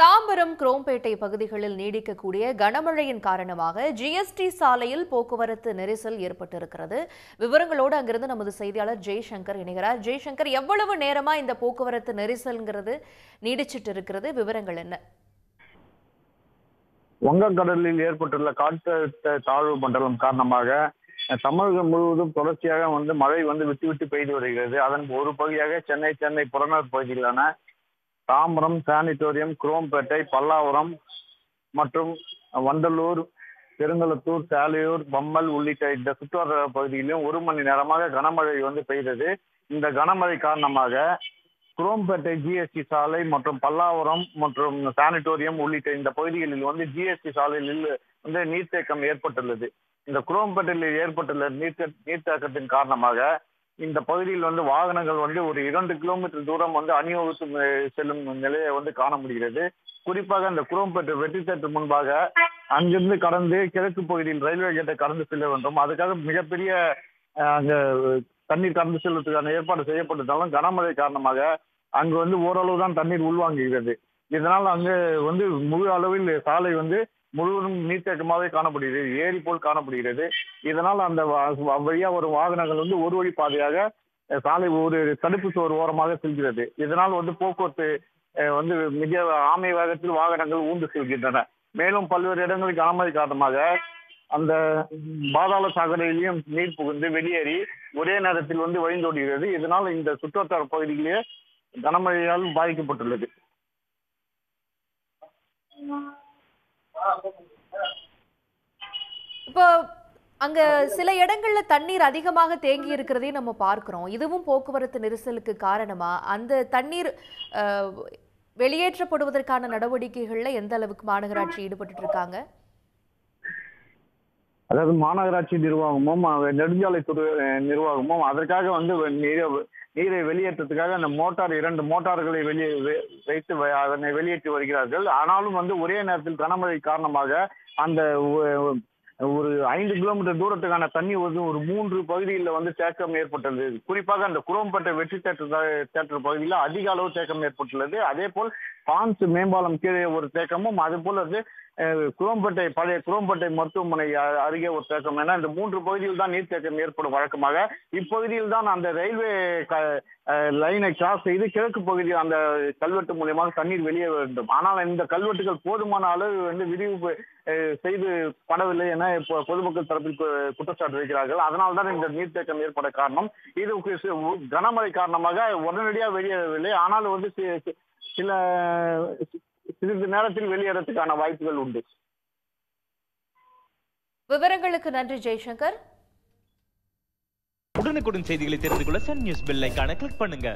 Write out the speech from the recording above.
தாம்பரம் குரோம்பேட்டை பகுதிகளில் நீடிக்கக்கூடிய கனமழையின் காரணமாக ஜிஎஸ்டி சாலையில் போக்குவரத்து நெரிசல் ஏற்பட்டிருக்கிறது. விவரங்களோடு அங்கிருந்து நமது செய்தியாளர் ஜெய்சங்கர் இணைகிறார். ஜெய்சங்கர், எவ்வளவு நேரமா இந்த போக்குவரத்து நெரிசல்ங்கிறது நீடிச்சிட்டு இருக்கிறது? விவரங்கள் என்ன? வங்கக்கடலில் ஏற்பட்டுள்ள காற்றழுத்த தாழ்வு மண்டலம் காரணமாக தமிழகம் முழுவதும் தொடர்ச்சியாக மழை விட்டு விட்டு பெய்து வருகிறது. அதன் ஒரு பகுதியாக சென்னை புறநகர் பகுதியிலான தாம்பரம், சானிட்டோரியம், குரோம்பேட்டை, பல்லாவரம் மற்றும் வண்டலூர், பெருங்கலத்தூர், சாலையூர், பம்மல் உள்ளிட்ட இந்த சுற்றுவட்டார பகுதியிலும் 1 மணி நேரமாக கனமழை பெய்தது. இந்த கனமழை காரணமாக குரோம்பேட்டை ஜிஎஸ்டி சாலை மற்றும் பல்லாவரம் மற்றும் சானிட்டோரியம் உள்ளிட்ட இந்த பகுதிகளில் ஜிஎஸ்டி சாலையில் நீர்த்தேக்கம் ஏற்பட்டுள்ளது. இந்த குரோம்பேட்டையில் ஏற்பட்டுள்ள நீர்த்தேக்கத்தின் காரணமாக இந்த பகுதியில் வாகனங்கள் ஒரு 2 கிலோமீட்டர் தூரம் அணிவகுத்து செல்லும் நிலையை காண முடிகிறது. குறிப்பாக இந்த குரோம்பேட்டை வெற்றி தேட்டர் முன்பாக அங்கிருந்து கடந்து கிழக்கு பகுதியில் ரயில்வே கேட்டை கடந்து செல்ல வேண்டும். அதுக்காக மிகப்பெரிய அங்க தண்ணீர் கடந்து செல்வதற்கான ஏற்பாடு செய்யப்பட்டிருந்தாலும் கனமழை காரணமாக அங்கு ஓரளவு தான் தண்ணீர் உள்வாங்குகிறது. இதனால் அங்கு முழு அளவில் சாலை முழுவதும் நீர்த்தேக்கமாகவே காணப்படுகிறது, ஏரி போல் காணப்படுகிறது. இதனால் அந்த வழியா வரும் வாகனங்கள் ஒரு வழி பாதையாக சாலை ஒரு தடுப்பு சுவர் ஓரமாக செல்கிறது. இதனால் போக்குவரத்து மிக ஆமை வேகத்தில் வாகனங்கள் ஊர்ந்து செல்கின்றன. மேலும் பல்வேறு இடங்களில் கனமழை காரணமாக அந்த பாதாள சாக்கடையிலையும் நீர் புகுந்து வெளியேறி ஒரே நேரத்தில் வழிந்தோடுகிறது. இதனால் இந்த சுற்றுவட்டார பகுதியிலேயே கனமழையால் பாதிக்கப்பட்டுள்ளது. இப்போ அங்க சில இடங்கள்ல தண்ணீர் அதிகமாக தேங்கி இருக்கிறதையும் நம்ம பார்க்கிறோம். இதுவும் போக்குவரத்து நெரிசலுக்கு காரணமா? அந்த தண்ணீர் வெளியேற்றப்படுவதற்கான நடவடிக்கைகள்ல எந்த அளவுக்கு மாநகராட்சி ஈடுபட்டு இருக்காங்க? அதாவது மாநகராட்சி நிர்வாகமும் நெடுஞ்சாலைத்துறை நிர்வாகமும் அதற்காக நீரை வெளியேற்றத்துக்காக அந்த 2 மோட்டார்களை வைத்து அதனை வெளியேற்றி வருகிறார்கள். ஆனாலும் ஒரே நேரத்தில் கனமழை காரணமாக அந்த ஒரு 5 கிலோமீட்டர் தூரத்துக்கான தண்ணி ஒரு 3 பகுதியில் தேக்கம் ஏற்பட்டது. குறிப்பாக அந்த குரோம்பேட்டை வெற்றி தேட்டர் பகுதியில் அதிக அளவு தேக்கம் ஏற்பட்டுள்ளது. அதே போல் பான்ஸ் மேம்பாலம் கீழே ஒரு தேக்கமும், அது போல பழைய குரோம்பேட்டை மருத்துவமனை அருகே ஒரு தேக்கம் என இந்த 3 பகுதியில் தான் நீர்த்தேக்கம் ஏற்படும் வழக்கமாக. இப்பகுதியில் தான் அந்த ரயில்வே லைனை கிராஸ் செய்து கிழக்கு பகுதியில் அந்த கல்வெட்டு மூலியமாக தண்ணீர் வெளியே வேண்டும். ஆனால் இந்த கல்வெட்டுகள் போதுமான அளவு விரிவு செய்து படவில்லை என பொதுமக்கள் தரப்பில் குற்றச்சாட்டு வைக்கிறார்கள். அதனால்தான் இந்த நீர்த்தேக்கம் ஏற்பட காரணம். இது கனமழை காரணமாக உடனடியாக வெளியேறவில்லை. ஆனால் சிறிது நேரத்தில் வெளியேறதுக்கான வாய்ப்புகள் உண்டு. விவரங்களுக்கு நன்றி ஜெய்சங்கர். உடனுக்குடன் செய்திகளை தெரிந்து கொள்ள சன் நியூஸ் பெல் ஐகானை கிளிக் பண்ணுங்க.